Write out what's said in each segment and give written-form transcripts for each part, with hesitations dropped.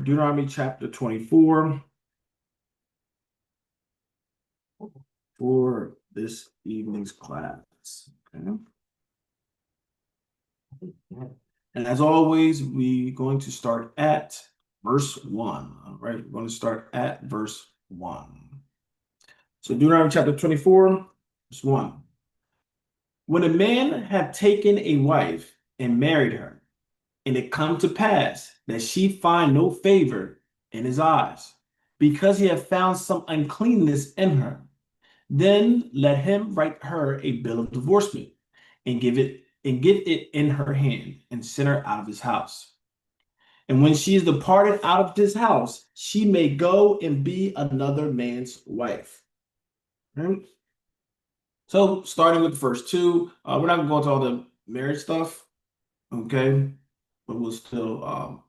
Deuteronomy chapter 24 for this evening's class. Okay. And as always, we're going to start at verse 1. All right, we're going to start at verse 1. So Deuteronomy chapter 24, verse 1. When a man have taken a wife and married her, and it come to pass that she find no favor in his eyes, because he have found some uncleanness in her, then let him write her a bill of divorcement and give it in her hand and send her out of his house. And when she is departed out of his house, she may go and be another man's wife. Right? So starting with the first two, we're not going to go into all the marriage stuff, okay? But we'll still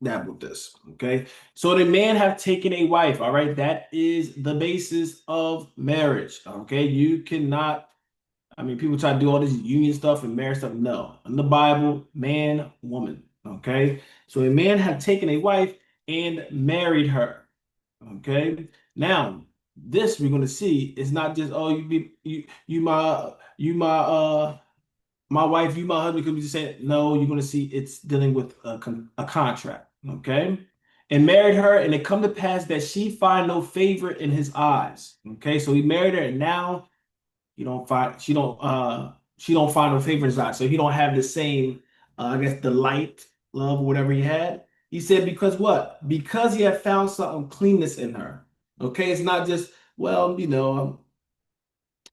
dab with this, okay? So the man have taken a wife, all right? That is the basis of marriage, okay? You cannot, people try to do all this union stuff and marriage stuff. No, in the Bible, man, woman, okay? So a man have taken a wife and married her, okay? Now, this we're going to see is not just, oh, you my wife, you my husband, because we just said no. You're going to see it's dealing with a contract, okay? And married her, and it come to pass that she find no favor in his eyes. Okay, so he married her, and now you don't find she don't find no favor in his eyes. So he don't have the same I guess delight, love, or whatever he had. He said because what? Because he had found some cleanness in her. Okay, it's not just well,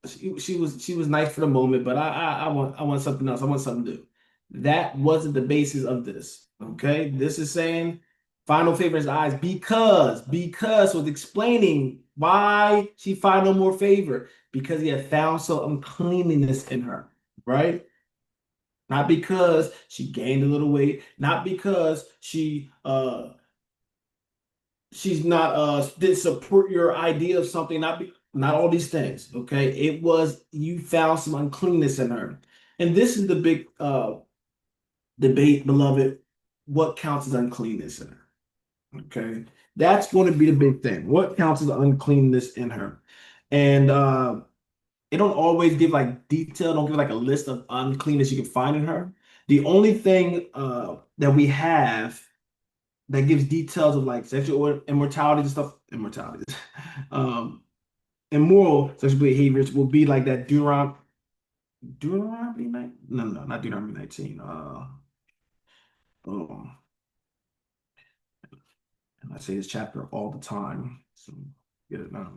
she was nice for the moment, but I want something else. I want something new. That wasn't the basis of this. Okay, this is saying final favor in his eyes because was explaining why she find no more favor because he had found some uncleanliness in her, right? Not because she gained a little weight, not because she's not didn't support your idea of something, not all these things, okay? It was you found some uncleanness in her. And this is the big debate, beloved. What counts as uncleanness in her? Okay. That's going to be the big thing. What counts as uncleanness in her? And it don't always give like detail, don't give like a list of uncleanness you can find in her. The only thing that we have that gives details of like sexual immortality and stuff, immortality, um, immoral sexual behaviors will be like that Deuteronomy 19? No, no, not Deuteronomy 19. Oh, and I say this chapter all the time. So get it now.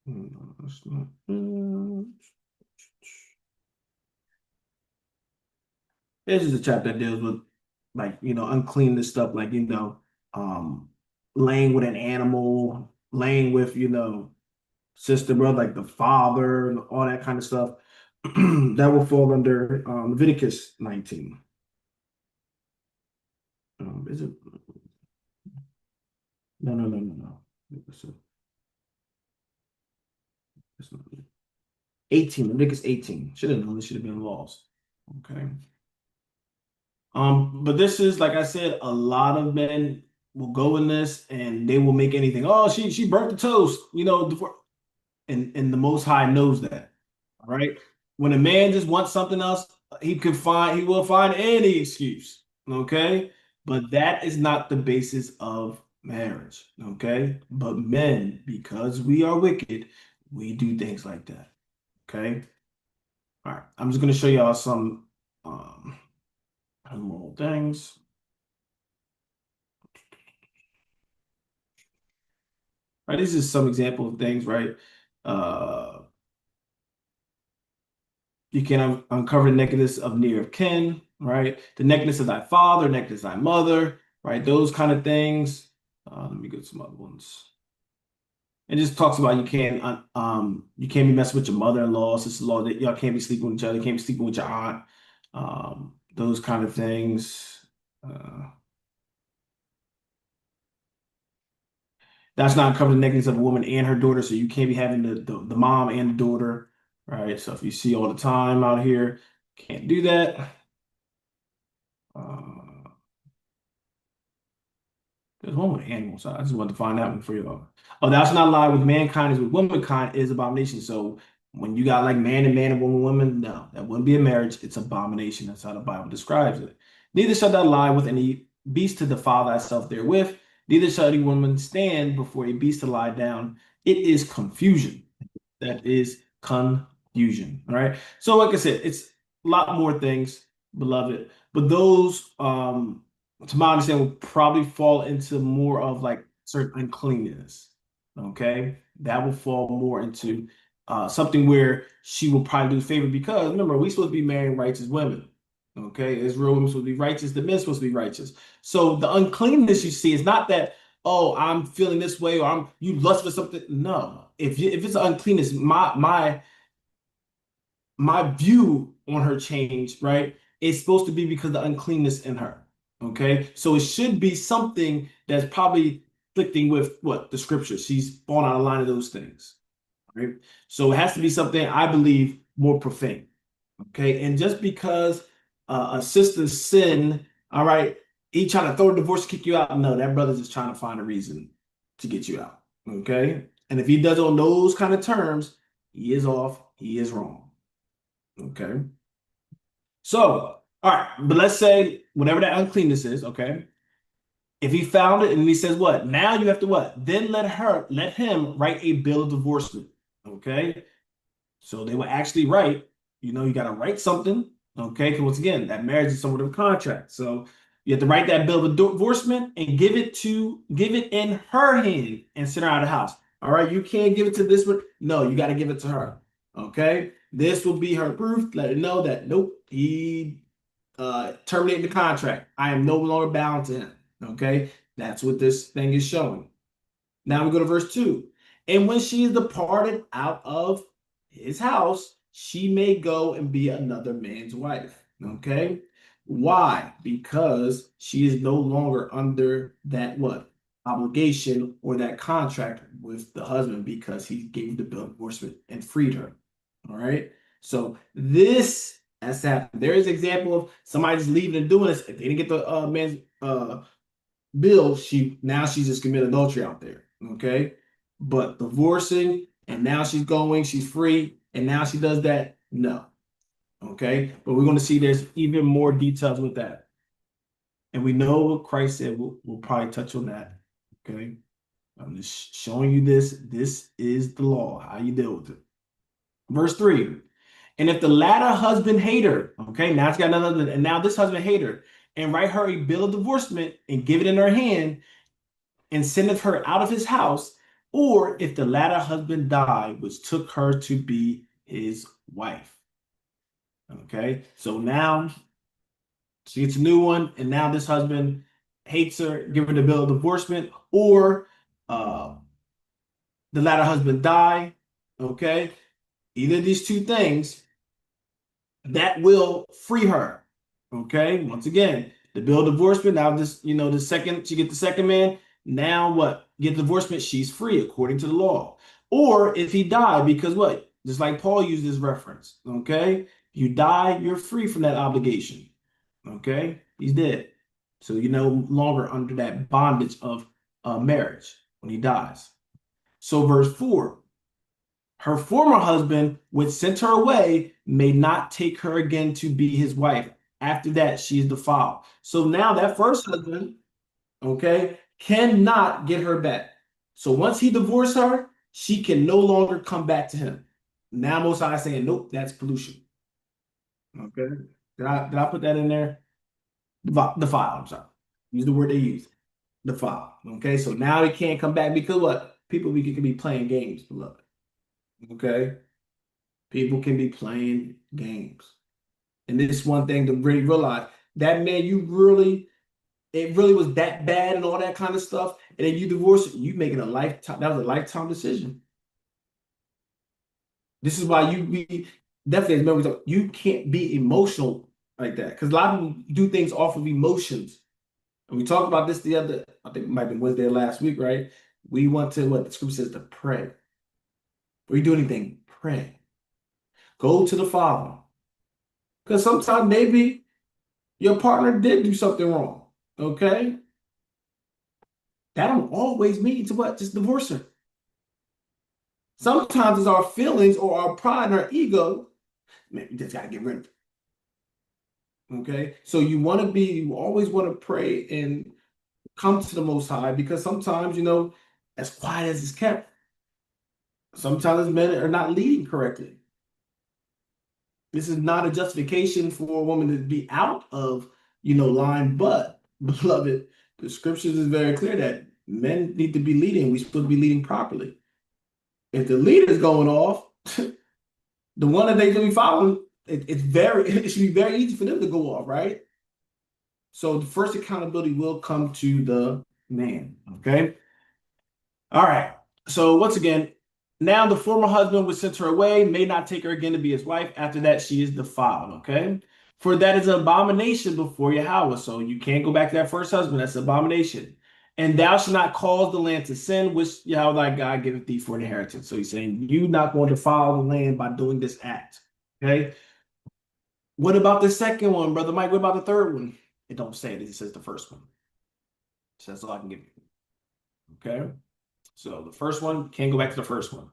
No, that's not. This is a chapter that deals with like uncleanness stuff, like um, laying with an animal, laying with sister, brother, like the father, and all that kind of stuff. That will fall under Leviticus 19. Is it? No, no, no, no, no. It's, it's not it. 18, Leviticus 18. Should have known this should have been laws. Okay. But this is like I said, a lot of men will go in this and they will make anything. Oh, she burnt the toast, and the Most High knows that. All right. When a man just wants something else, he will find any excuse. Okay. But that is not the basis of marriage. Okay. But men, because we are wicked, we do things like that. Okay. All right. I'm just gonna show y'all some more things. Right. This is some example of things, right? Uh You can uncover the nakedness of near of kin, right? The nakedness of thy father, nakedness of thy mother, right? Those kind of things. Let me get some other ones. It just talks about you can't be messing with your mother-in-law, sister-in-law, that y'all can't be sleeping with each other, can't be sleeping with your aunt, those kind of things. Uh, that's not covering the nakedness of a woman and her daughter, so you can't be having the mom and the daughter, right? So if you see all the time out here, can't do that. There's one with animals. I just wanted to find that one for you. Oh, thou shalt not lie with mankind is with womankind is abomination. So when you got like man and man and woman, woman, no, that wouldn't be a marriage. It's abomination. That's how the Bible describes it. Neither shalt thou lie with any beast to defile thyself therewith. Neither shall any woman stand before a beast to lie down. It is confusion. That is confusion. All right. So, like I said, it's a lot more things, beloved, but those, to my understanding, will probably fall into more of like certain uncleanness. Okay, that will fall more into something where she will probably do favor because remember, we supposed to be marrying righteous women. Okay, Israel women supposed to be righteous, the men supposed to be righteous. So the uncleanness you see is not that, oh, I'm feeling this way or I'm you lust for something. No. If it's uncleanness, my view on her changed, right? It's supposed to be because the uncleanness in her. Okay. So it should be something that's probably conflicting with what the scripture. She's fallen out of line of those things. Right. So it has to be something I believe more profane. Okay. And just because a sister's sin, all right, he trying to throw a divorce, kick you out. No, that brother's just trying to find a reason to get you out. Okay. And if he does it on those kind of terms, he is off, he is wrong. Okay. So, all right, but let's say whatever that uncleanness is, okay. If he found it and he says what? Now you have to what? Then let him write a bill of divorcement. Okay. So they will actually write, you got to write something, okay? Because once again, that marriage is somewhat of a contract. So you have to write that bill of divorcement and give it in her hand and send her out of the house. All right, you can't give it to this one. No, you got to give it to her. Okay, this will be her proof. Let her know that nope, he terminated the contract. I am no longer bound to him. Okay, that's what this thing is showing. Now we go to verse 2. And when she is departed out of his house, she may go and be another man's wife. Okay. Why? Because she is no longer under that what? Obligation or that contract with the husband because he gave the bill of divorcement and freed her. All right. So this has happened. There is an example of somebody just leaving and doing this. If they didn't get the man's bill, she's just committed adultery out there. Okay. But divorcing and now she's free, and now she does that. No. Okay. But we're going to see there's even more details with that. And we know what Christ said. We'll probably touch on that. Okay. I'm just showing you this. This is the law, how you deal with it. Verse 3. And if the latter husband hate her, okay, now it's got another, and now this husband hate her, and write her a bill of divorcement and give it in her hand, and sendeth her out of his house, or if the latter husband die, which took her to be his wife. Okay, so now she gets a new one, and now this husband hates her, give her the bill of divorcement, or uh, the latter husband die. Okay, either of these two things that will free her. Okay, once again, the bill of divorcement. Now this, the second she get the second man. Now what? Get divorcement. She's free according to the law. Or if he died, because what? Just like Paul used this reference. Okay, you die, you're free from that obligation. Okay, he's dead, so you're no longer under that bondage of marriage when he dies. So verse 4. Her former husband, which sent her away, may not take her again to be his wife. After that, she is defiled. So now that first husband, okay, cannot get her back. So once he divorced her, she can no longer come back to him. Now Most High is saying, nope, that's pollution. Okay. Did I put that in there? Defile, I'm sorry. Use the word they use. Defile. Okay. So now he can't come back because what? People can be playing games, beloved. Okay. People can be playing games. And this is one thing to really realize. That man, it really was that bad and all that kind of stuff. And then you divorce, you making a lifetime, that was a lifetime decision. This is why we definitely, as members, you can't be emotional like that. Because a lot of people do things off of emotions. And we talked about this I think it might have been Wednesday last week, right? We want to, what the scripture says, to pray. Before you do anything, pray. Go to the Father. Because sometimes maybe your partner did do something wrong. Okay? that don't always mean to what? Just divorce her. Sometimes it's our feelings or our pride and our ego. Man, you just gotta get rid of it. Okay. So you always want to pray and come to the Most High because sometimes, as quiet as it's kept, sometimes men are not leading correctly. This is not a justification for a woman to be out of, line, but beloved, the scriptures is very clear that men need to be leading. We're supposed to be leading properly. If the leader is going off, the one that they should be following, it should be very easy for them to go off, right? So the first accountability will come to the man. Okay. All right. So once again, now the former husband which sent her away may not take her again to be his wife. After that, she is defiled. Okay. For that is an abomination before Yahweh. So you can't go back to that first husband. That's an abomination. And thou shalt not cause the land to sin, which Yahweh thy God giveth thee for an inheritance. So he's saying you not going to defile the land by doing this act. Okay. What about the second one, Brother Mike? What about the third one? It don't say it. It says the first one. So that's all I can give you. Okay. So the first one, can't go back to the first one.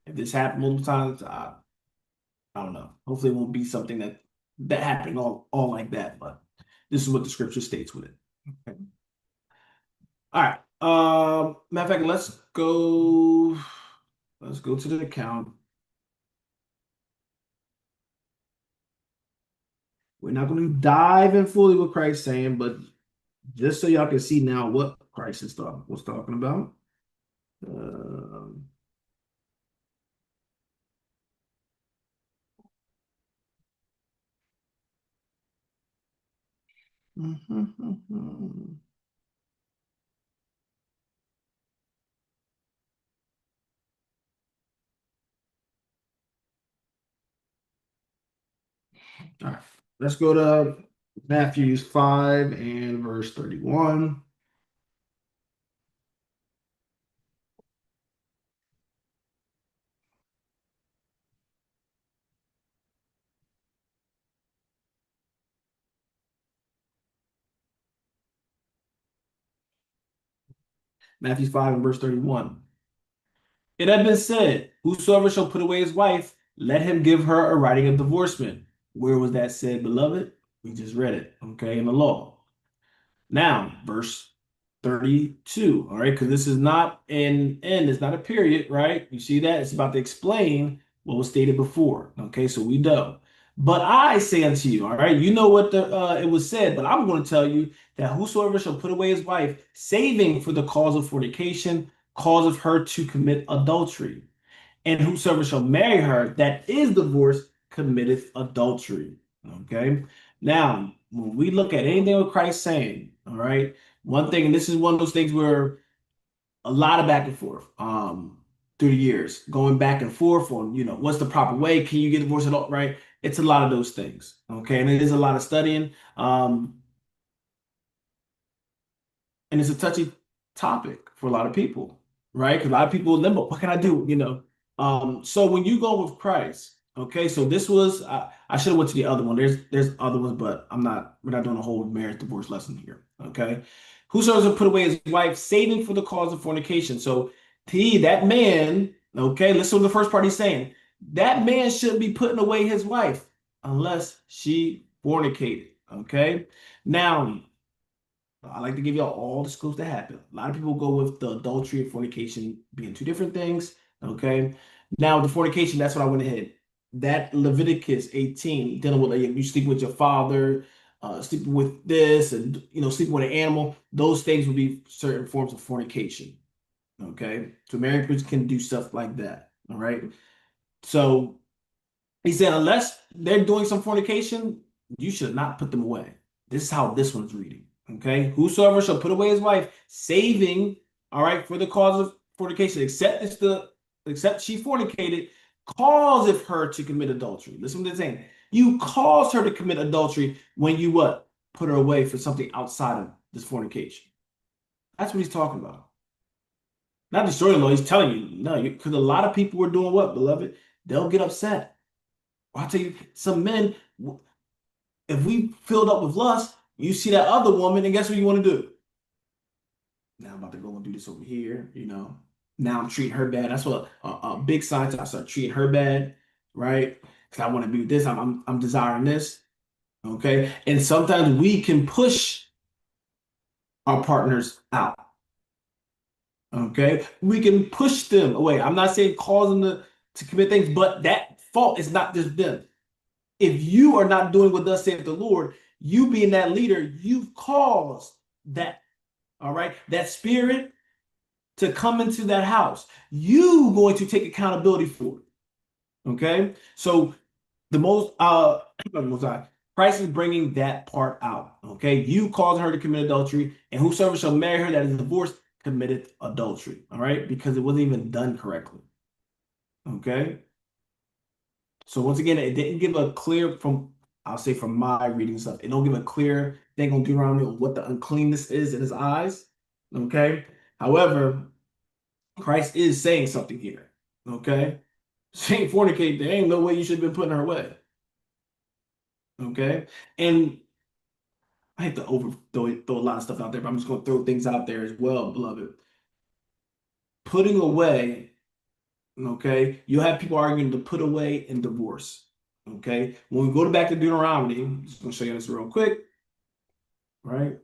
If this happened multiple times, I don't know. Hopefully, it won't be something that happened all like that. But this is what the scripture states with it. Okay. All right. Matter of fact, let's go. Let's go to the account. We're not going to dive in fully what Christ's saying, but just so y'all can see now what Christ was talking about. Um, All right, let's go to Matthew 5 and verse 31. Matthew 5 and verse 31. It had been said, whosoever shall put away his wife, let him give her a writing of divorcement. Where was that said, beloved? We just read it, okay, in the law. Now, verse 32, all right, because this is not an end, it's not a period, right? You see that? It's about to explain what was stated before, okay? So we know. But I say unto you, all right, you know what it was said, but I'm going to tell you that whosoever shall put away his wife, saving for the cause of fornication, causeth her to commit adultery. And whosoever shall marry her that is divorced committeth adultery. Okay. Now, when we look at anything with Christ saying, all right, one thing, and this is one of those things where a lot of back and forth through the years, going back and forth on, what's the proper way? Can you get divorced at all? Right? It's a lot of those things. Okay. And it is a lot of studying. And it's a touchy topic for a lot of people, right? Because a lot of people in limbo. What can I do? So when you go with Christ, okay. So this was I should have went to the other one. There's other ones, but we're not doing a whole marriage divorce lesson here. Okay. Whosoever put away his wife, saving for the cause of fornication. So that man, okay, listen to the first part he's saying. That man shouldn't be putting away his wife unless she fornicated. Okay. Now I like to give y'all all the schools that happen. A lot of people go with the adultery and fornication being two different things. Okay. Now, the fornication, that's what I went ahead. That Leviticus 18, dealing with you sleeping with your father, sleeping with this, and sleeping with an animal, those things would be certain forms of fornication. Okay. So married people can do stuff like that. All right. So he said, unless they're doing some fornication, you should not put them away. This is how this one's reading. Okay. Whosoever shall put away his wife, saving, all right, for the cause of fornication, except she fornicated, causeth her to commit adultery. Listen to what they're saying. You caused her to commit adultery when you what? Put her away for something outside of this fornication. That's what he's talking about. Not destroying the law. He's telling you, no, because a lot of people were doing what, beloved? They'll get upset. I'll tell you, some men, if we filled up with lust, you see that other woman, and guess what you want to do? Now I'm about to go and do this over here, you know. Now I'm treating her bad. That's what a big sign to I start treating her bad, right? Because I want to be with this. I'm desiring this. Okay. And sometimes we can push our partners out. Okay. We can push them away. I'm not saying cause them to commit things, but that fault is not just them. If you are not doing what thus saith the Lord, you being that leader, you've caused that, all right, that spirit to come into that house. You going to take accountability for it. Okay. So the most Christ is bringing that part out. Okay, you caused her to commit adultery, and whosoever shall marry her that is divorced committed adultery. All right, because it wasn't even done correctly. Okay, so once again, it didn't give a clear from I'll say from my reading stuff. It don't give a clear thing on Deuteronomy on what the uncleanness is in his eyes. Okay, however, Christ is saying something here. Okay, she ain't fornicate. There ain't no way you should have been putting her away. Okay, and I hate to throw a lot of stuff out there, but I'm just going to throw things out there as well, beloved. Putting away, okay, you'll have people arguing to put away and divorce. Okay, when we go back to Deuteronomy, I'm just going to show you this real quick, right?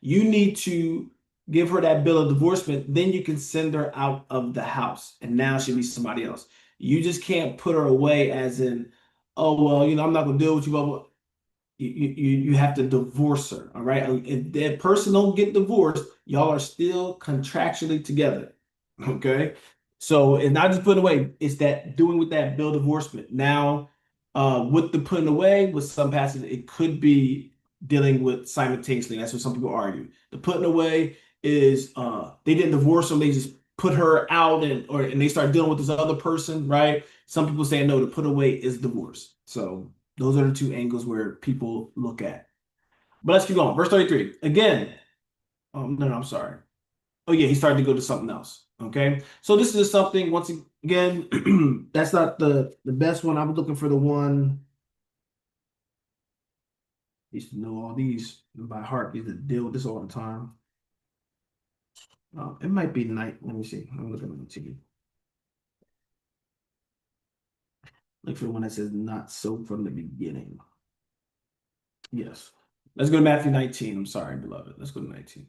You need to give her that bill of divorcement, then you can send her out of the house, and now she'll be somebody else. You just can't put her away as in, oh, well, you know, I'm not going to deal with you, blah. You have to divorce her, all right? If that person don't get divorced, y'all are still contractually together, okay? So it's not just putting away, it's that doing with that bill divorcement. Now, with the putting away, with some passages, it could be dealing with simultaneously. That's what some people argue. The putting away is they didn't divorce them, they just put her out and they start dealing with this other person, right? Some people say no, the put away is divorce. So those are the two angles where people look at. But let's keep going. Verse 33. Again, no, I'm sorry. Oh, yeah, he started to go to something else. Okay. So this is something, once again, that's not the best one. I'm looking for the one. I used to know all these by heart. I used to deal with this all the time. It might be night. Let me see. I'm looking at the TV. Look for the one that says not so from the beginning. Yes. Let's go to Matthew 19. I'm sorry, beloved. Let's go to 19.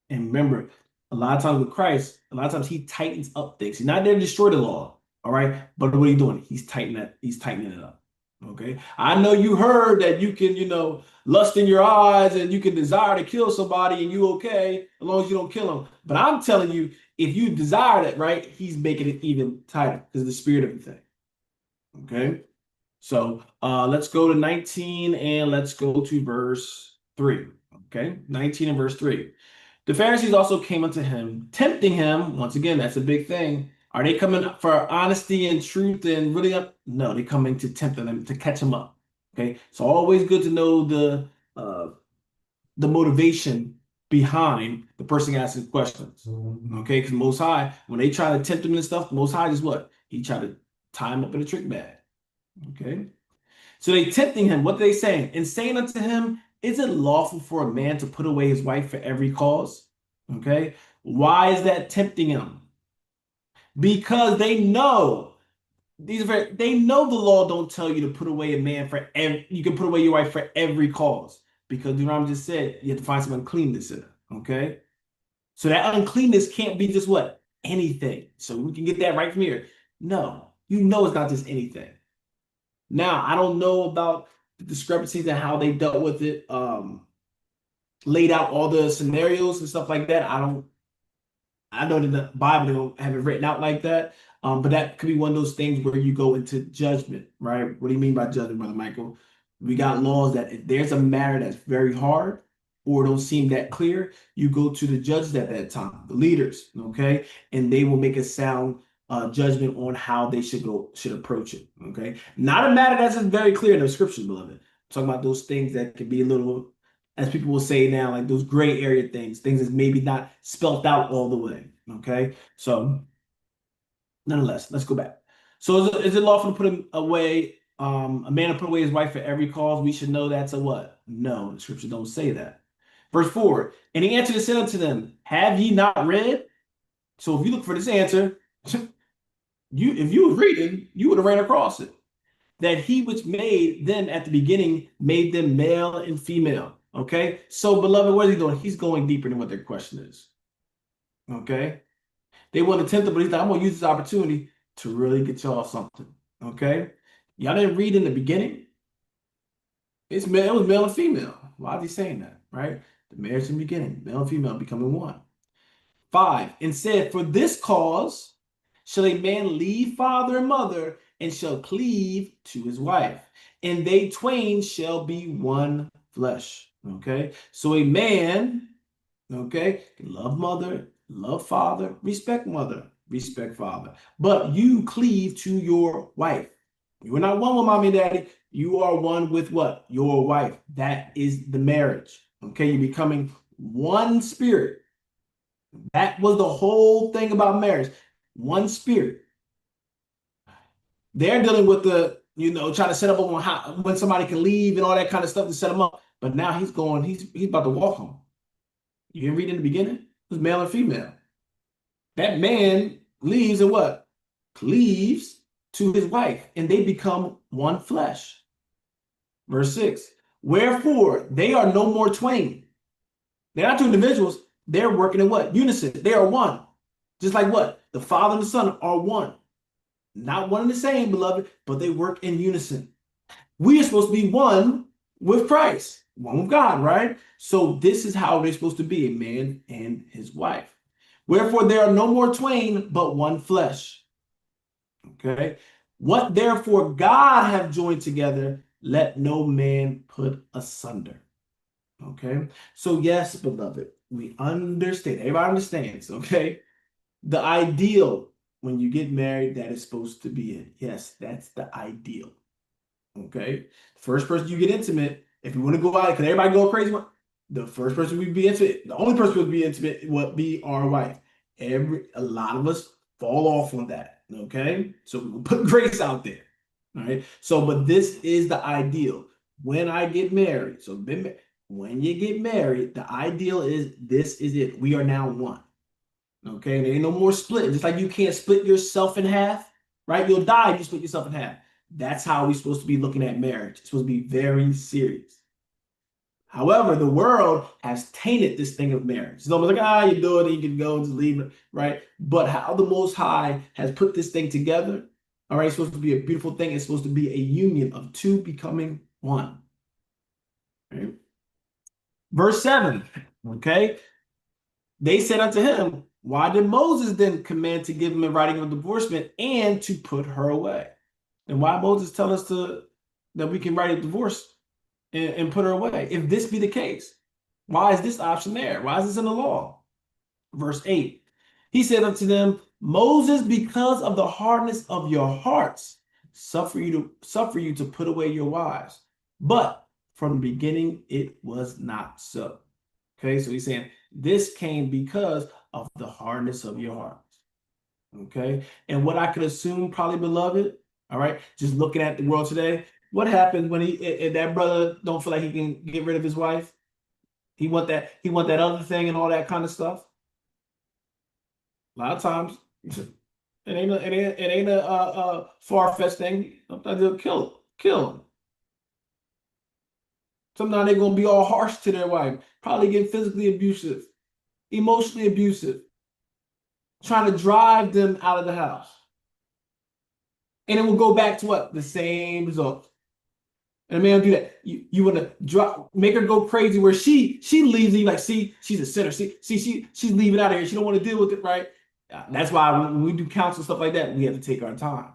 And remember, a lot of times with Christ, a lot of times he tightens up things. He's not there to destroy the law, all right? But what are you doing? He's tightening it up. Okay. I know you heard that you can, lust in your eyes and you can desire to kill somebody and you okay, as long as you don't kill them. But I'm telling you, if you desire that, right, he's making it even tighter because of the spirit of the thing. Okay. So let's go to 19 and let's go to verse 3. Okay. 19 and verse 3. The Pharisees also came unto him, tempting him. Once again, that's a big thing. Are they coming for honesty and truth and really up? No, they're coming to tempt him to catch him up. Okay. So always good to know the motivation behind the person asking questions. Okay, because Most High, when they try to tempt him and stuff, Most High is what? He tried to tie him up in a trick bag. Okay. So they tempting him. What are they saying? And saying unto him, is it lawful for a man to put away his wife for every cause? Okay. Why is that tempting him? Because they know the law don't tell you to put away a man for you can put away your wife for every cause. Because Deuteronomy just said you have to find some uncleanness in it. Okay. So that uncleanness can't be just what? Anything. So we can get that right from here. No, it's not just anything. Now, I don't know about the discrepancies and how they dealt with it, laid out all the scenarios and stuff like that. I know that the Bible don't have it written out like that. But that could be one of those things where you go into judgment, right? What do you mean by judgment, Brother Michael? We got laws that if there's a matter that's very hard or don't seem that clear, you go to the judges at that time, the leaders, okay? And they will make a sound judgment on how they should approach it, okay? Not a matter that's just very clear in the scriptures, beloved. I'm talking about those things that can be a little, as people will say now, like those gray area things that's maybe not spelt out all the way. Okay. So nonetheless, let's go back. So is it lawful to put him away a man will put away his wife for every cause, we should know that's a what? No, the scripture don't say that. Verse 4, and he answered and said unto them, have ye not read? So if you look for this answer, if you were reading, you would have ran across it. That he which made them at the beginning made them male and female. Okay. So, beloved, what is he doing? He's going deeper than what their question is. Okay. They want to tempt him, but he's like, I'm going to use this opportunity to really get y'all something. Okay. Y'all didn't read in the beginning. It was male and female. Why is he saying that? Right? The marriage in the beginning, male and female becoming one. 5, and said, for this cause shall a man leave father and mother, and shall cleave to his wife, and they twain shall be one flesh. Okay, so a man, okay, love mother, love father, respect mother, respect father, but you cleave to your wife. You are not one with mommy and daddy. You are one with what? Your wife. That is the marriage. Okay, you're becoming one spirit. That was the whole thing about marriage. One spirit. They're dealing with trying to set up on how when somebody can leave and all that kind of stuff to set them up. But now he's about to walk home. You didn't read in the beginning? It was male and female. That man leaves and what? Cleaves to his wife, and they become one flesh. Verse 6. Wherefore they are no more twain. They're not two individuals. They're working in what? Unison. They are one. Just like what? The Father and the Son are one. Not one and the same, beloved, but they work in unison. We are supposed to be one with Christ, one with God, right? So this is how they're supposed to be, a man and his wife. Wherefore there are no more twain, but one flesh. Okay. What therefore God have joined together, let no man put asunder. Okay. So yes, beloved, we understand. Everybody understands, okay? The ideal when you get married, that is supposed to be it. Yes, that's the ideal. Okay. First person you get intimate, if you want to go out, can everybody go crazy? The first person we be intimate, the only person who would be intimate would be our wife. A lot of us fall off on that. Okay. So we put grace out there. All right. So, but this is the ideal. When I get married, so when you get married, the ideal is this is it. We are now one. Okay, there ain't no more splitting. Just like you can't split yourself in half, right? You'll die if you split yourself in half. That's how we're supposed to be looking at marriage. It's supposed to be very serious. However, the world has tainted this thing of marriage. It's almost like, you do it, you can go and just leave it, right? But how the Most High has put this thing together, all right, it's supposed to be a beautiful thing. It's supposed to be a union of two becoming one. Right? Verse 7, okay? They said unto him, why did Moses then command to give him a writing of divorcement and to put her away? And why Moses tell us that we can write a divorce and put her away? If this be the case, why is this option there? Why is this in the law? Verse 8, he said unto them, Moses, because of the hardness of your hearts, suffer you to put away your wives. But from the beginning, it was not so. Okay, so he's saying this came because of the hardness of your hearts. Okay, and what I could assume, probably, beloved, all right, just looking at the world today, what happens when if that brother don't feel like he can get rid of his wife? He want that other thing and all that kind of stuff. A lot of times, it ain't a far-fetched thing. Sometimes they'll kill him. Sometimes they're gonna be all harsh to their wife, probably get physically abusive, emotionally abusive, trying to drive them out of the house. And it will go back to what? The same result. And a man will do that. You want to make her go crazy where she leaves and you like, see, she's a sinner. She's leaving out of here. She don't want to deal with it, right? That's why when we do counsel stuff like that, we have to take our time.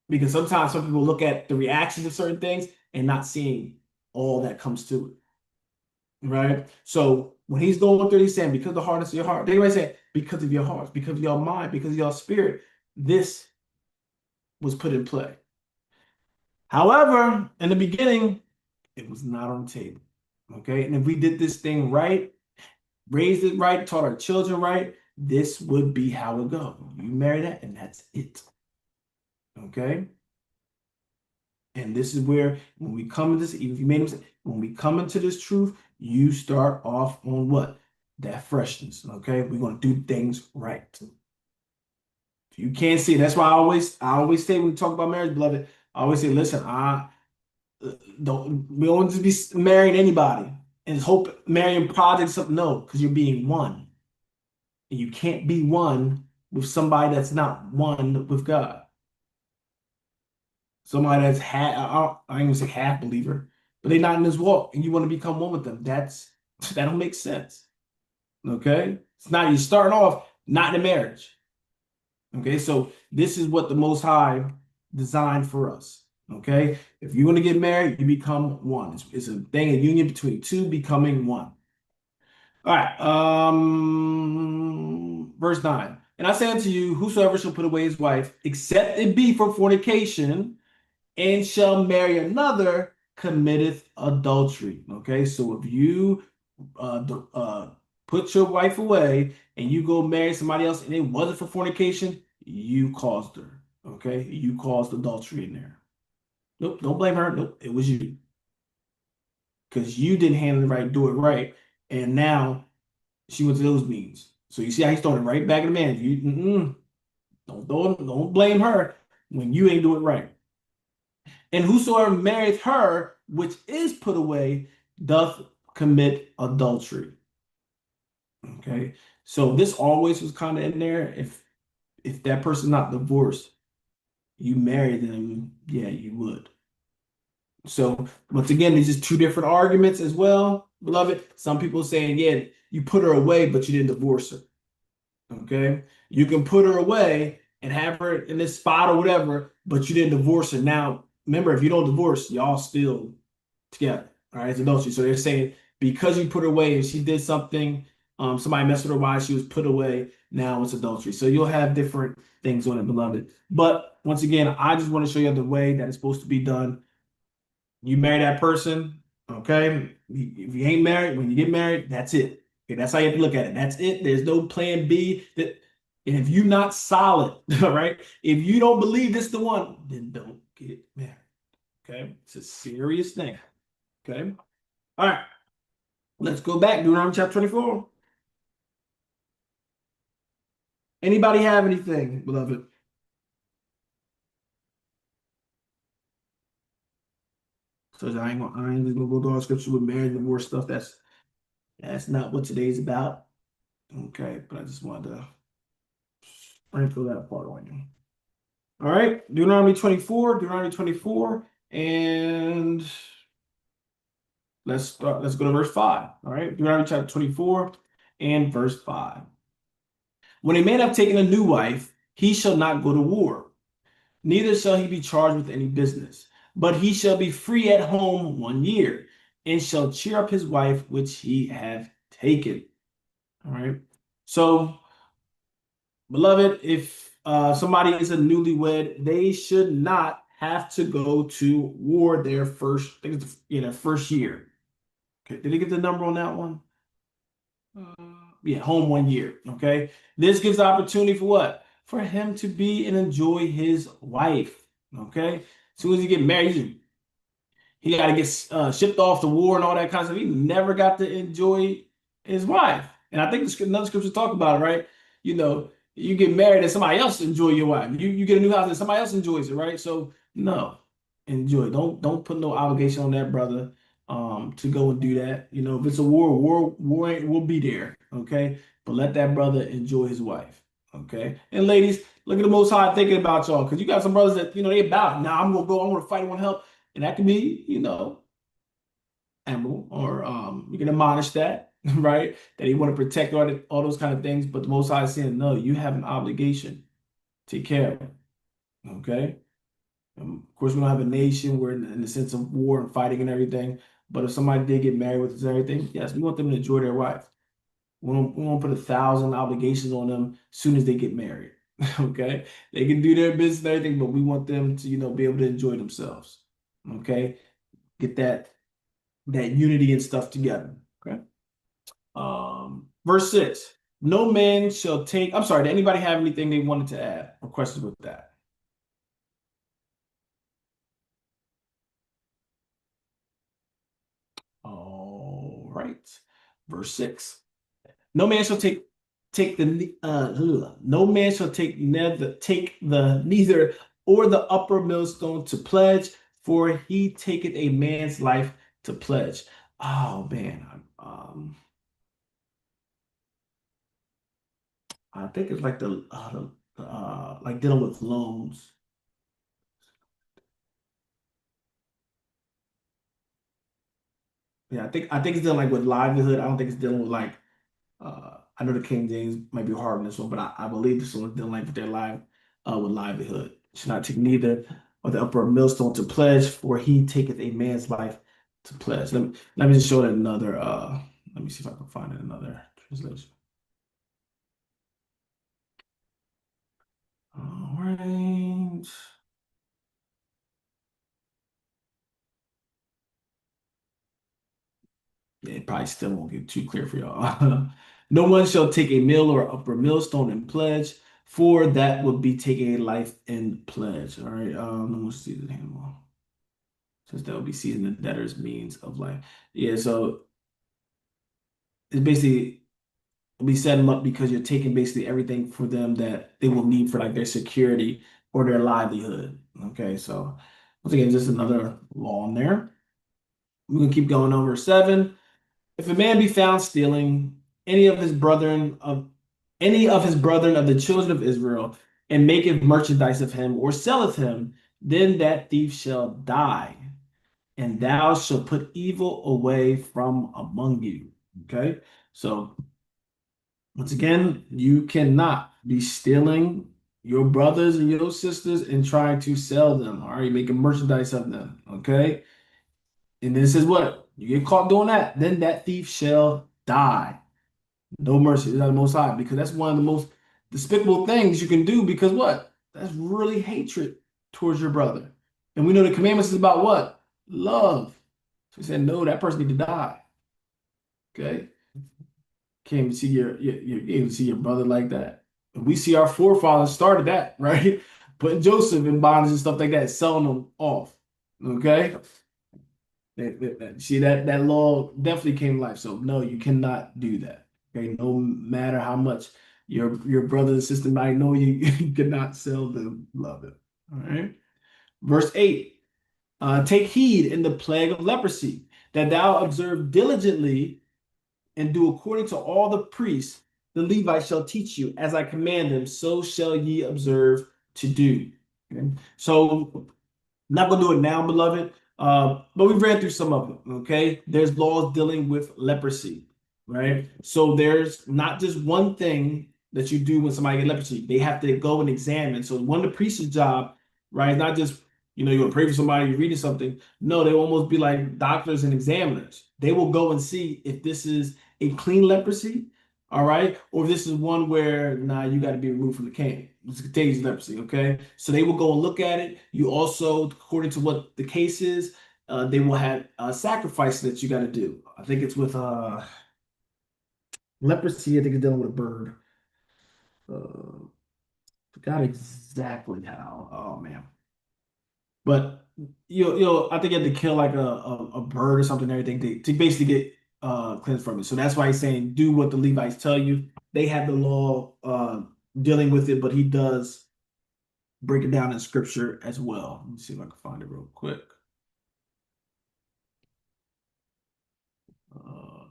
Because sometimes some people look at the reactions of certain things and not seeing all that comes to it. Right? So when he's going through, he's saying, because of the hardness of your heart. They might say, because of your hearts, because of your mind, because of your spirit, this was put in play. However, in the beginning, it was not on the table. Okay? And if we did this thing right, raised it right, taught our children right, this would be how it goes. You marry that, and that's it. Okay. And this is where when we come into this, even if you made a mistake, when we come into this truth, you start off on what? That freshness. Okay. We're going to do things right. You can't see it. That's why I always say when we talk about marriage, beloved, I always say, listen, I don't we don't just be marrying anybody and hope marrying projects up. No, because you're being one. And you can't be one with somebody that's not one with God. Somebody that's I ain't gonna say half believer, but they're not in this walk, and you want to become one with them. That don't make sense. Okay, it's not you starting off not in a marriage. Okay, so this is what the Most High designed for us. Okay, if you want to get married, you become one. It's a thing, a union between two becoming one. All right, verse 9. And I say unto you, whosoever shall put away his wife, except it be for fornication, and shall marry another, committeth adultery. Okay, so if you put your wife away and you go marry somebody else and it wasn't for fornication, you caused her. Okay, you caused adultery in there. Nope, don't blame her. Nope, it was you because you didn't handle it right, do it right, and now she went to those means. So you see how he started right back in the man. Don't blame her when you ain't do it right. And whosoever marrieth her which is put away doth commit adultery. Okay. So this always was kind of in there. If that person's not divorced, you marry them, yeah, you would. So once again, there's just two different arguments as well, beloved. Some people saying, yeah, you put her away, but you didn't divorce her. Okay. You can put her away and have her in this spot or whatever, but you didn't divorce her. Now, remember, if you don't divorce, y'all still together. All right, it's adultery. So they're saying because you put her away and she did something, somebody messed with her while she was put away, now it's adultery. So you'll have different things on it, beloved. But once again, I just want to show you the way that it's supposed to be done. You marry that person, okay? If you ain't married, when you get married, that's it. Okay, that's how you have to look at it. That's it. There's no plan B. And if you're not solid, all right, if you don't believe this is the one, then don't get married. Okay, it's a serious thing. Okay. All right. Let's go back. Deuteronomy chapter 24. Anybody have anything, beloved? So I ain't gonna go through all scripture with marriage and divorce stuff. That's not what today's about. Okay, but I just wanted to sprinkle that part on you. All right, Deuteronomy 24, and let's start. Let's go to verse 5. All right, Deuteronomy chapter 24 and verse 5. When a man have taken a new wife, he shall not go to war, neither shall he be charged with any business, but he shall be free at home 1 year, and shall cheer up his wife which he hath taken. All right. So, beloved, if somebody is a newlywed, they should not have to go to war their first, I think it's first year. Okay, did they get the number on that one? Yeah, home 1 year. Okay. This gives opportunity for what? For him to be and enjoy his wife. Okay. As soon as you get married, he got to get shipped off to war and all that kind of stuff. He never got to enjoy his wife. And I think another scripture talk about it, right? You get married and somebody else enjoy your wife. You get a new house and somebody else enjoys it, right? So no, enjoy. Don't put no obligation on that brother to go and do that. If it's a war will be there, okay? But let that brother enjoy his wife, okay? And ladies, look at the Most High thinking about y'all, because you got some brothers that they about. Now I'm gonna go. I'm gonna fight. I want to help. And that can be, admirable, or you can admonish that, right? That you want to protect all those kind of things. But the Most High is saying, no, you have an obligation. Take care of it. Okay. Of course, we don't have a nation. We're in the sense of war and fighting and everything. But if somebody did get married with us and everything, yes, we want them to enjoy their wife. We won't put 1,000 obligations on them as soon as they get married. Okay. They can do their business and everything, but we want them to, be able to enjoy themselves. Okay. Get that unity and stuff together. Okay. Verse 6. No man shall take. I'm sorry, did anybody have anything they wanted to add or questions with that? right. Verse 6. No man shall take the no man shall take the neither or the upper millstone to pledge, for he taketh a man's life to pledge. Oh man, I think it's like like dealing with loans. Yeah, I think it's dealing like with livelihood. I don't think it's dealing with like I know the King James might be hard on this one, but I believe this one's dealing like with their with livelihood. Should not take neither or the upper millstone to pledge, for he taketh a man's life to pledge. Let me just show it another let me see if I can find it another translation. All right. Yeah, it probably still won't get too clear for y'all. No one shall take a mill or upper millstone in pledge, for that would be taking a life in pledge. All right. No one see the animal. Since that would be seizing the debtor's means of life. Yeah, so it's basically we set them up because you're taking basically everything for them that they will need for like their security or their livelihood. Okay, so once again, just another law in there. We're gonna keep going over 7. If a man be found stealing any of his brethren of the children of Israel, and maketh merchandise of him, or selleth him, then that thief shall die, and thou shalt put evil away from among you. Okay, so once again, you cannot be stealing your brothers and your sisters and trying to sell them. All right, making merchandise of them. Okay, and this is what you get caught doing that, then that thief shall die. No mercy, is the Most High, because that's one of the most despicable things you can do. Because what? That's really hatred towards your brother. And we know the commandments is about what? Love. So he said, no, that person need to die. Okay. Can't even see you can't even see your brother like that. And we see our forefathers started that, right? Putting Joseph in bondage and stuff like that, selling them off. Okay. See that law definitely came to life. So no, you cannot do that. Okay, no matter how much your brother and sister might know you, you cannot sell them. Love it. All right. Verse 8. Take heed in the plague of leprosy, that thou observe diligently and do according to all the priests, the Levites shall teach you, as I command them, so shall ye observe to do. Okay? So not gonna do it now, beloved, but we ran through some of them. Okay, there's laws dealing with leprosy, right? So there's not just one thing that you do when somebody gets leprosy. They have to go and examine. So one of the priest's job, right? Not just you want to pray for somebody, you're reading something. No, they almost be like doctors and examiners. They will go and see if this is a clean leprosy, all right, or if this is one where nah, you got to be removed from the camp. It's contagious leprosy, okay? So they will go and look at it. You also, according to what the case is, they will have sacrifices that you got to do. I think it's with leprosy. I think it's dealing with a bird. Uh, Forgot exactly how. Oh man, but I think you have to kill like a bird or something, and everything to basically get cleansed from it. So that's why he's saying do what the Levites tell you. They have the law dealing with it, but he does break it down in scripture as well. Let me see if I can find it real quick. Uh,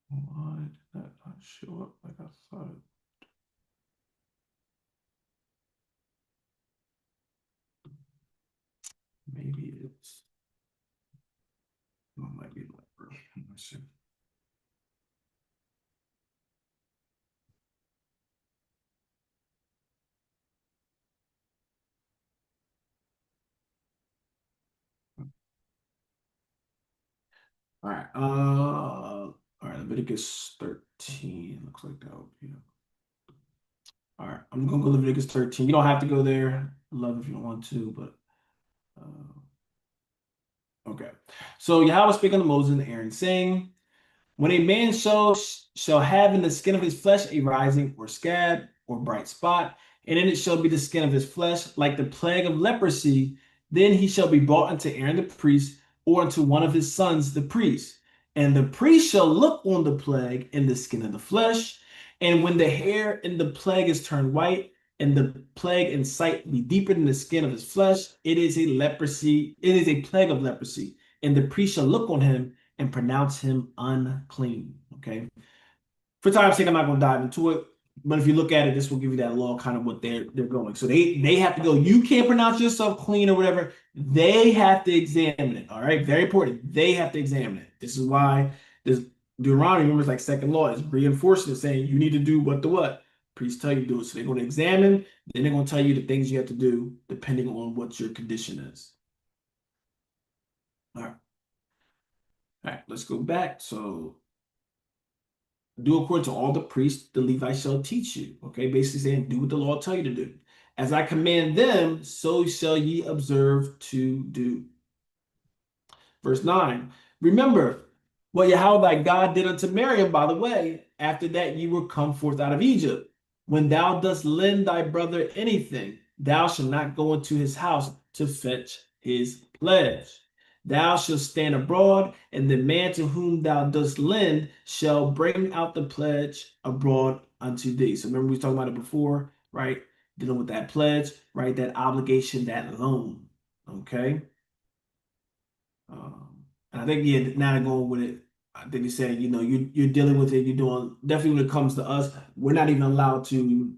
why did that not show up like I thought it? Maybe it's it might be leper. Let me see. All right. All right. Leviticus 13 looks like that would be. All right. I'm gonna go Leviticus 13. You don't have to go there. Love if you don't want to, but okay. So Yahweh speaking to Moses and Aaron, saying, when a man shall have in the skin of his flesh a rising or scab or bright spot, and then it shall be the skin of his flesh, like the plague of leprosy. Then he shall be brought unto Aaron the priest, or unto one of his sons the priest. And the priest shall look on the plague in the skin of the flesh, and when the hair in the plague is turned white, and the plague in sight be deeper than the skin of his flesh, it is a leprosy, it is a plague of leprosy. And the priest shall look on him and pronounce him unclean. Okay. For time's sake, I'm not going to dive into it. But if you look at it, this will give you that law, kind of what they're going. So they have to go. You can't pronounce yourself clean or whatever. They have to examine it. All right, very important. They have to examine it. This is why this Deuteronomy, remember, it's like second law, is reinforcing it, saying you need to do what the what priests tell you to do. So they're going to examine. Then they're going to tell you the things you have to do depending on what your condition is. All right. All right. Let's go back. So do according to all the priests, the Levites shall teach you. Okay, basically saying, do what the law tell you to do. As I command them, so shall ye observe to do. Verse 9. Remember what Yahweh thy God did unto Miriam, by the way, after that ye were come forth out of Egypt. When thou dost lend thy brother anything, thou shalt not go into his house to fetch his pledge. Thou shalt stand abroad, and the man to whom thou dost lend shall bring out the pledge abroad unto thee. So remember, we were talking about it before, right? Dealing with that pledge, right? That obligation, that loan. Okay. And I think, yeah, now they're going with it. I think he said, you're dealing with it. You're doing, definitely when it comes to us, we're not even allowed to,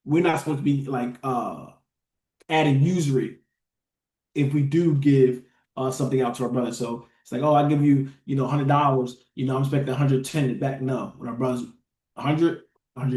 we're not supposed to be like adding usury if we do give something out to our brother. So it's like, oh, I give you, $100, I'm expecting 110 back. No, when our brother's 100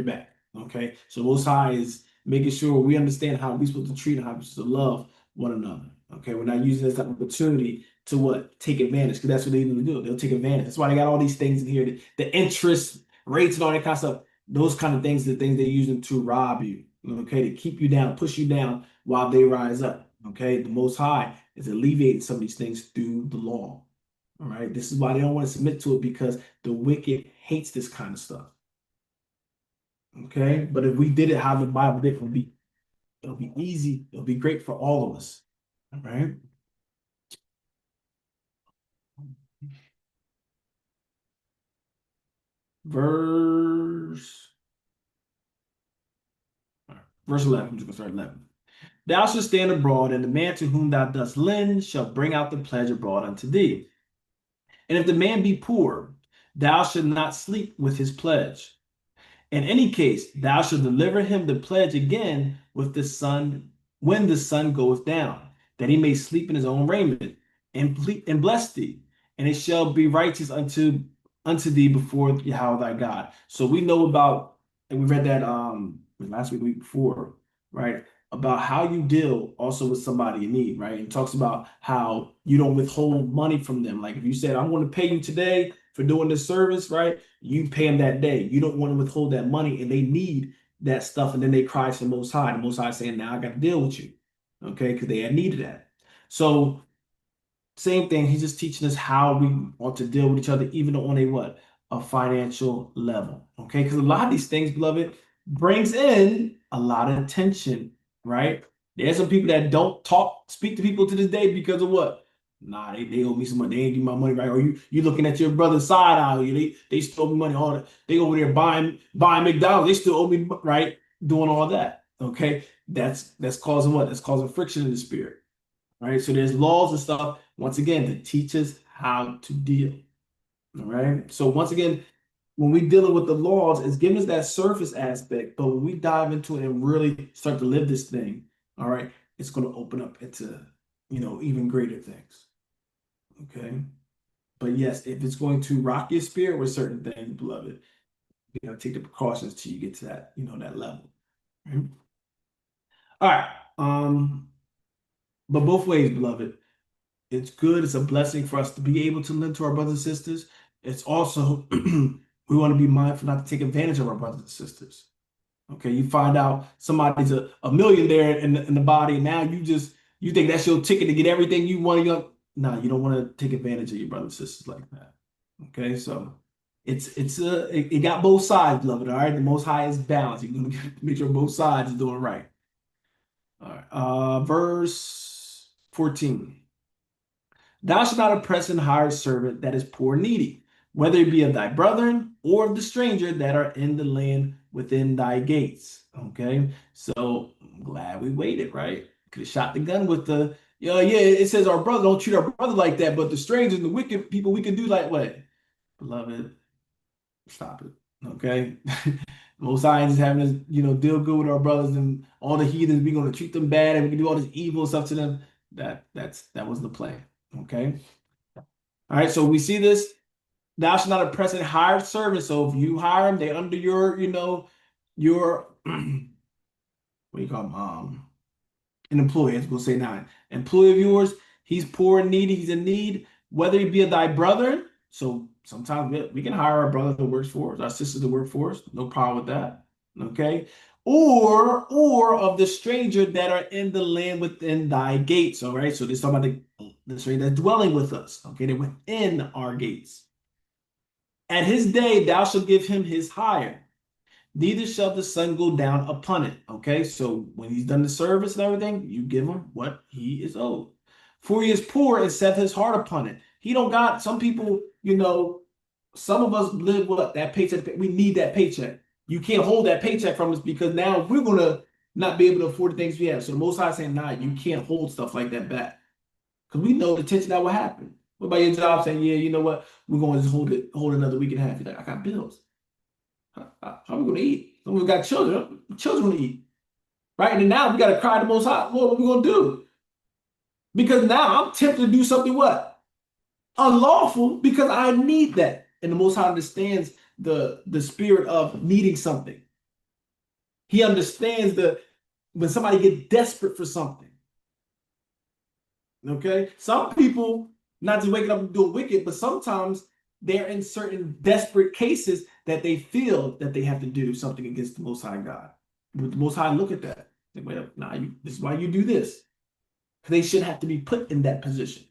back. Okay. So Most High is making sure we understand how we're supposed to treat and how we're supposed to love one another. Okay. We're not using this opportunity to what? Take advantage, because that's what they usually do. They'll take advantage. That's why they got all these things in here, the interest rates and all that kind of stuff. Those kind of things, the things they're using to rob you, okay, to keep you down, push you down while they rise up. Okay, the Most High is alleviating some of these things through the law. All right, this is why they don't want to submit to it, because the wicked hates this kind of stuff. Okay, but if we did it how the Bible did, it'll be easy. It'll be great for all of us. All right. Verse verse 11. I'm just gonna start 11. Thou shalt stand abroad, and the man to whom thou dost lend shall bring out the pledge abroad unto thee. And if the man be poor, thou shalt not sleep with his pledge. In any case, thou shalt deliver him the pledge again with the sun when the sun goeth down, that he may sleep in his own raiment, and bless thee, and it shall be righteous unto thee before Yahweh thy God. So we know about, and we read that last week, week before, right? About how you deal also with somebody in need, right? It talks about how you don't withhold money from them. Like if you said, I'm going to pay you today for doing this service, right? You pay them that day. You don't want to withhold that money, and they need that stuff, and then they cry to the Most High. The Most High saying, now I got to deal with you, okay? Because they had needed that. So same thing. He's just teaching us how we ought to deal with each other, even on a what? A financial level. Okay. Because a lot of these things, beloved, brings in a lot of tension, right? There's some people that don't speak to people to this day because of what? Nah, they owe me some money. They ain't give my money right. Or you looking at your brother's side out. They stole me money. All that. They over there buying McDonald's. They still owe me, right? Doing all that. Okay. That's causing what? That's causing friction in the spirit. Right. So there's laws and stuff, once again, to teach us how to deal. All right. So once again, when we dealing with the laws, it's giving us that surface aspect. But when we dive into it and really start to live this thing, all right, it's going to open up into, even greater things. Okay. But yes, if it's going to rock your spirit with certain things, beloved, you take the precautions till you get to that, that level. Right? All right. But both ways, beloved. It's good. It's a blessing for us to be able to lend to our brothers and sisters. It's also, we want to be mindful not to take advantage of our brothers and sisters. Okay, you find out somebody's a millionaire in the body, and now you think that's your ticket to get everything you want. No, you don't want to take advantage of your brothers and sisters like that. Okay, so it got both sides, beloved. All right, the Most High is balanced. You're gonna make sure both sides is doing right. All right, verse 14. Thou shalt not oppress an hired servant that is poor and needy, whether it be of thy brethren or of the stranger that are in the land within thy gates. Okay, so I'm glad we waited, right? Could have shot the gun with the, yeah, it says our brother, don't treat our brother like that, but the strangers and the wicked people, we can do like what? Beloved, stop it. Okay. Most Zions is having us, deal good with our brothers and all the heathens. We're gonna treat them bad and we can do all this evil stuff to them. That was the plan. Okay. All right. So we see this. Thou shalt not oppress a hired servant. So if you hire them, they under your what do you call them? An employee, as we'll say now. Employee of yours, he's poor and needy, he's in need, whether he be of thy brother. So sometimes we can hire our brother that works for us, our sister that work for us, no problem with that. Okay. Or of the stranger that are in the land within thy gates. All right. So this is talking about the stranger that's dwelling with us. Okay, they're within our gates. At his day thou shalt give him his hire, neither shall the sun go down upon it. Okay, so when he's done the service and everything, you give him what he is owed. For he is poor and set his heart upon it. He don't got some people, some of us live what that paycheck. We need that paycheck. You can't hold that paycheck from us because now we're gonna not be able to afford the things we have. So the Most High is saying, nah, you can't hold stuff like that back. Because we know the tension that will happen. What about your job saying, yeah, you know what, we're going to just hold another week and a half. You're like, I got bills. How are we going to eat? We got children. Children to eat. Right? And then now we got to cry to the Most High. Lord, what are we going to do? Because now I'm tempted to do something what? Unlawful because I need that. And the Most High understands the spirit of needing something. He understands when somebody gets desperate for something. Okay? Some people, not just waking up and doing wicked, but sometimes they're in certain desperate cases that they feel that they have to do something against the Most High God. But the Most High look at that. They well, nah, this is why you do this. They should have to be put in that position.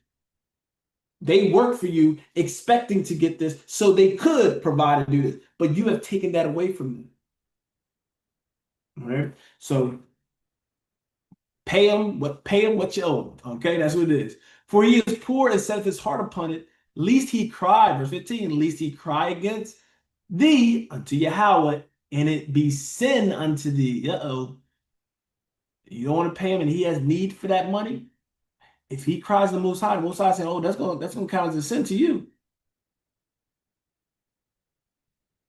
They work for you expecting to get this so they could provide and do this, but you have taken that away from them. All right? So pay them what you owe them. Okay, that's what it is. For he is poor and setteth his heart upon it, lest he cry, verse 15, lest he cry against thee unto Yahweh, and it be sin unto thee. Uh-oh. You don't want to pay him and he has need for that money. If he cries to the Most High saying, oh, that's gonna count as a sin to you.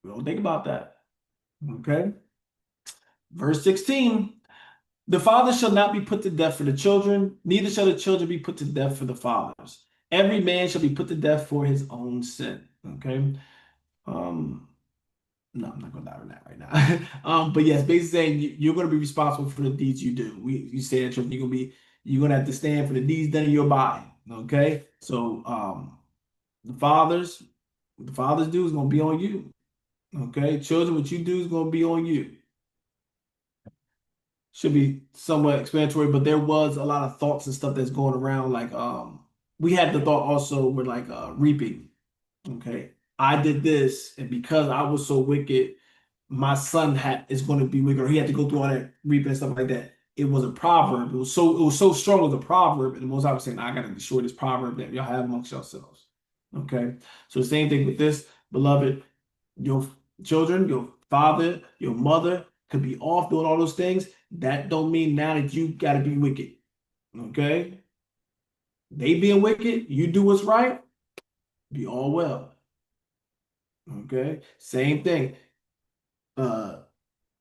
We don't think about that. Okay. Verse 16. The father shall not be put to death for the children, neither shall the children be put to death for the fathers. Every man shall be put to death for his own sin. Okay. No, I'm not gonna die on that right now. But yes, basically saying you're gonna be responsible for the deeds you do. You say that you're gonna have to stand for the deeds done in your body. Okay. So the fathers, what the fathers do is gonna be on you. Okay, children, what you do is gonna be on you. Should be somewhat explanatory, but there was a lot of thoughts and stuff that's going around. Like we had the thought also with like reaping. Okay, I did this, and because I was so wicked, my son is going to be wicked, or he had to go through all that reaping and stuff like that. It was a proverb. It was so strong as a proverb, and the Most High was saying, I got to destroy this proverb that y'all have amongst yourselves. Okay, so the same thing with this, beloved. Your children, your father, your mother could be off doing all those things. That don't mean now that you got to be wicked. Okay, they being wicked, you do what's right, be all well. Okay, same thing.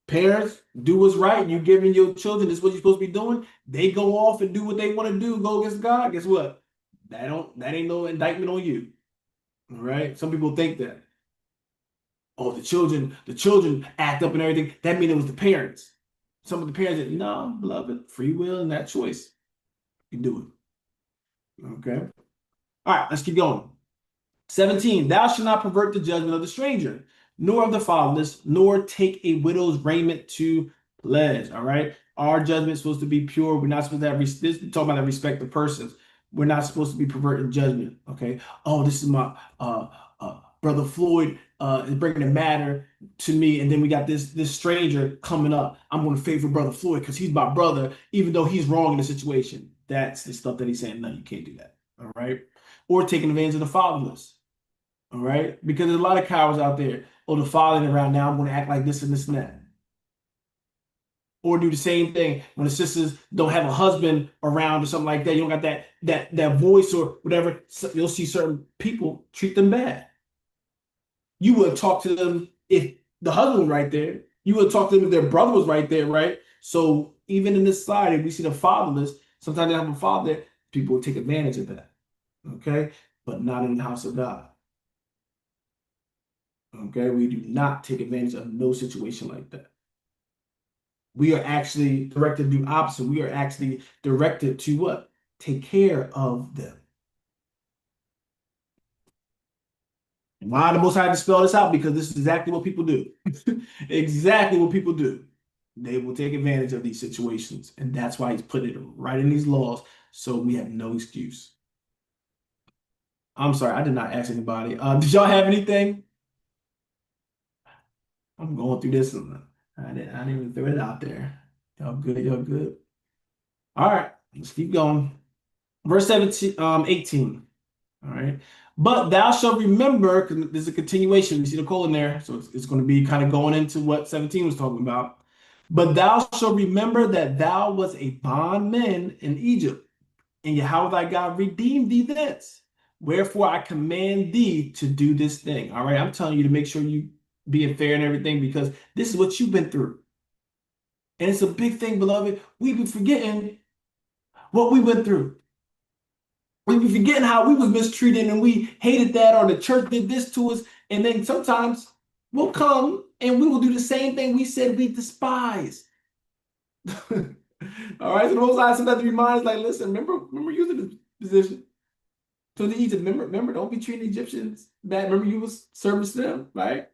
Parents, do what's right. You giving your children, this is what you're supposed to be doing. They go off and do what they want to do, go against God. Guess what? That ain't no indictment on you. All right. Some people think that. Oh, the children act up and everything. That means it was the parents. Some of the parents said, no, beloved, free will and that choice. You do it. Okay. All right, let's keep going. 17, thou shalt not pervert the judgment of the stranger, nor of the fatherless, nor take a widow's raiment to pledge. All right. Our judgment is supposed to be pure. We're not supposed to have this. We're talking about respect of persons. We're not supposed to be perverting judgment. Okay. Oh, this is my brother Floyd. is bringing a matter to me, and then we got this stranger coming up. I'm going to favor Brother Floyd because he's my brother, even though he's wrong in the situation. That's the stuff that he's saying. No, you can't do that. All right. Or taking advantage of the fatherless. All right. Because there's a lot of cowards out there. Oh, the father ain't around now. I'm going to act like this and this and that. Or do the same thing when the sisters don't have a husband around or something like that. You don't got that voice or whatever. So you'll see certain people treat them bad. You would talk to them if the husband was right there. You would talk to them if their brother was right there, right? So even in this society, we see the fatherless. Sometimes they have a father. People will take advantage of that. Okay, but not in the house of God. Okay, we do not take advantage of no situation like that. We are actually directed to do opposite. We are actually directed to what? Take care of them. Why the Most High to spell this out? Because this is exactly what people do. Exactly what people do. They will take advantage of these situations. And that's why he's putting it right in these laws. So we have no excuse. I'm sorry, I did not ask anybody. Did y'all have anything? I'm going through this. And I didn't even throw it out there. Y'all good, y'all good. All right, let's keep going. Verse 17, 18. All right. But thou shalt remember, because there's a continuation. You see the colon there. So it's going to be kind of going into what 17 was talking about. But thou shalt remember that thou was a bondman in Egypt, and Yahweh thy God redeemed thee thence. Wherefore I command thee to do this thing. All right. I'm telling you to make sure you being fair and everything, because this is what you've been through. And it's a big thing, beloved. We be forgetting what we went through. We be forgetting how we was mistreated and we hated that, or the church did this to us. And then sometimes we'll come and we will do the same thing we said we despise. All right. So the Most High sometimes reminds, like, listen, remember using this position. So the Egypt, remember, don't be treating Egyptians bad. Remember you was service to them, right?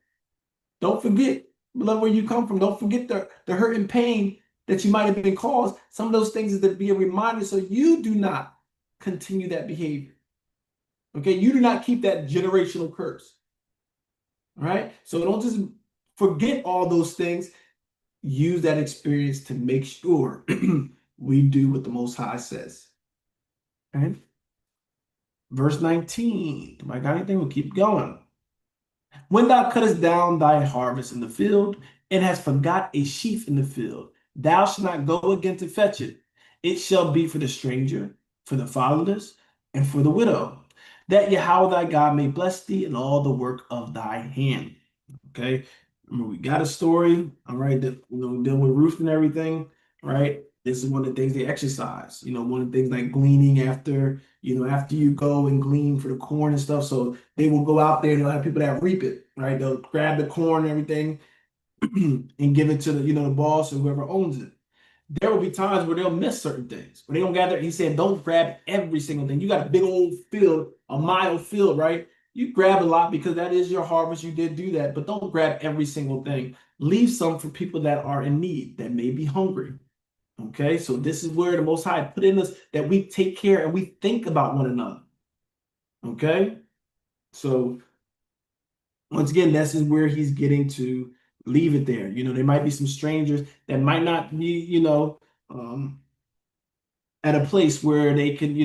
Don't forget, beloved, where you come from. Don't forget the hurt and pain that you might have been caused. Some of those things is to be a reminder so you do not continue that behavior. Okay, you do not keep that generational curse. All right, so don't just forget all those things. Use that experience to make sure we do what the Most High says. Okay, verse 19. If I got anything, we'll keep going. When thou cuttest down thy harvest in the field, and hast forgot a sheaf in the field, thou shalt not go again to fetch it. It shall be for the stranger, for the fatherless, and for the widow, that Yahweh thy God may bless thee in all the work of thy hand. Okay. Remember, we got a story, all right, that dealing with Ruth and everything, right? This is one of the things they exercise. One of the things like gleaning after, after you go and glean for the corn and stuff. So they will go out there and they'll have people that reap it, right? They'll grab the corn and everything and give it to the boss or whoever owns it. There will be times where they'll miss certain things, where they don't gather. He said, don't grab every single thing. You got a big old field, a mile field, right? You grab a lot because that is your harvest. You did do that, but don't grab every single thing. Leave some for people that are in need, that may be hungry. Okay, so this is where the Most High put in us that we take care and we think about one another. Okay, so once again, this is where he's getting to leave it there. There might be some strangers that might not be, um, at a place where they can,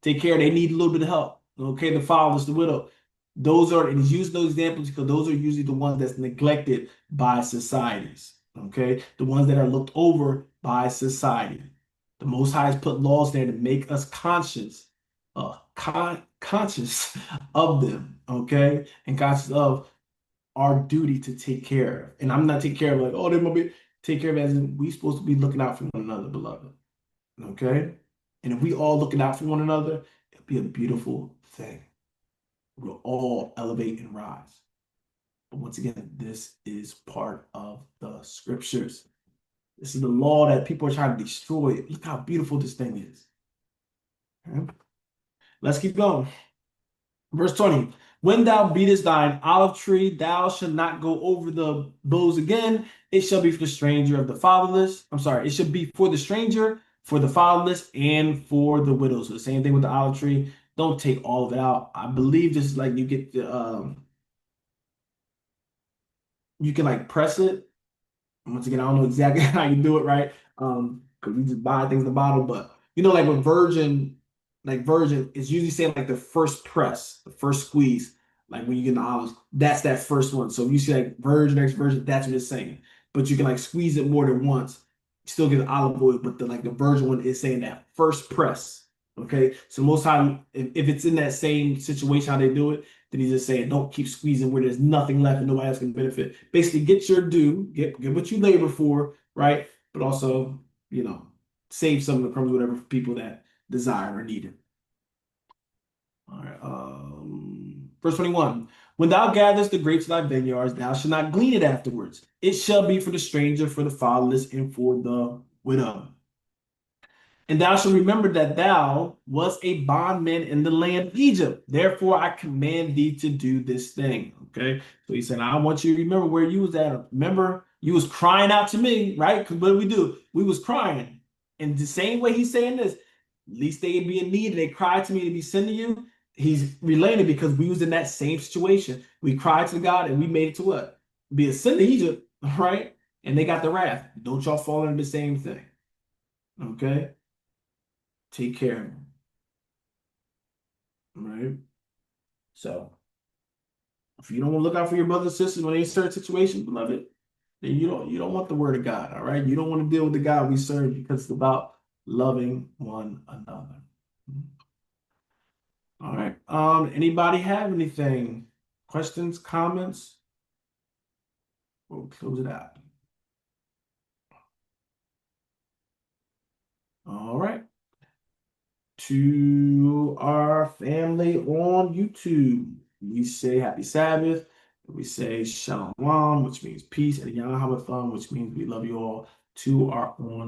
take care. They need a little bit of help. Okay, the fatherless, the widow. Those are, and he's using those examples because those are usually the ones that's neglected by societies. Okay, the ones that are looked over by society. The Most High has put laws there to make us conscious of them. Okay, and conscious of our duty to take care of. And I'm not taking care of like, oh, they might be take care of as in we supposed to be looking out for one another, beloved. Okay? And if we all looking out for one another, it'll be a beautiful thing. We'll all elevate and rise. But once again, this is part of the scriptures. This is the law that people are trying to destroy. Look how beautiful this thing is. Okay? Let's keep going. Verse 20. When thou beatest thine olive tree, thou shalt not go over the boughs again. It shall be for the stranger of the fatherless. I'm sorry, it should be for the stranger, for the fatherless, and for the widow. So the same thing with the olive tree. Don't take all of it out. I believe this is like you get the you can like press it. Once again, I don't know exactly how you do it, right? Because we just buy things in the bottle, but like with Virgin, it's usually saying like the first press, the first squeeze, like when you get the olives, that's that first one. So if you see like Virgin, X Virgin, that's what it's saying. But you can like squeeze it more than once, still get olive oil, but the Virgin one is saying that first press. Okay, so most time, if it's in that same situation how they do it, then he's just saying, don't keep squeezing where there's nothing left and nobody else can benefit. Basically, get your due, get what you labor for, right? But also, save some of the crumbs, whatever, for people that desire or need it. All right. Verse 21. When thou gatherest the grapes of thy vineyards, thou shalt not glean it afterwards. It shall be for the stranger, for the fatherless, and for the widow. And thou shalt remember that thou wast a bondman in the land of Egypt. Therefore, I command thee to do this thing. Okay. So he said, I want you to remember where you was at. Remember, you was crying out to me, right? Because what did we do? We was crying. And the same way he's saying this, at least they be in need and they cried to me to be sent to you. He's related because we was in that same situation. We cried to God and we made it to what? Be a sin to Egypt, right? And they got the wrath. Don't y'all fall into the same thing. Okay. Take care of them. Right. So if you don't want to look out for your brothers and sisters when they in certain situations, beloved, then you don't want the word of God. All right. You don't want to deal with the God we serve because it's about loving one another. All right. Anybody have anything? Questions, comments? We'll close it out. All right. To our family on YouTube, we say happy Sabbath. We say Shalom, which means peace, and Yahweh, which means we love you all. To our on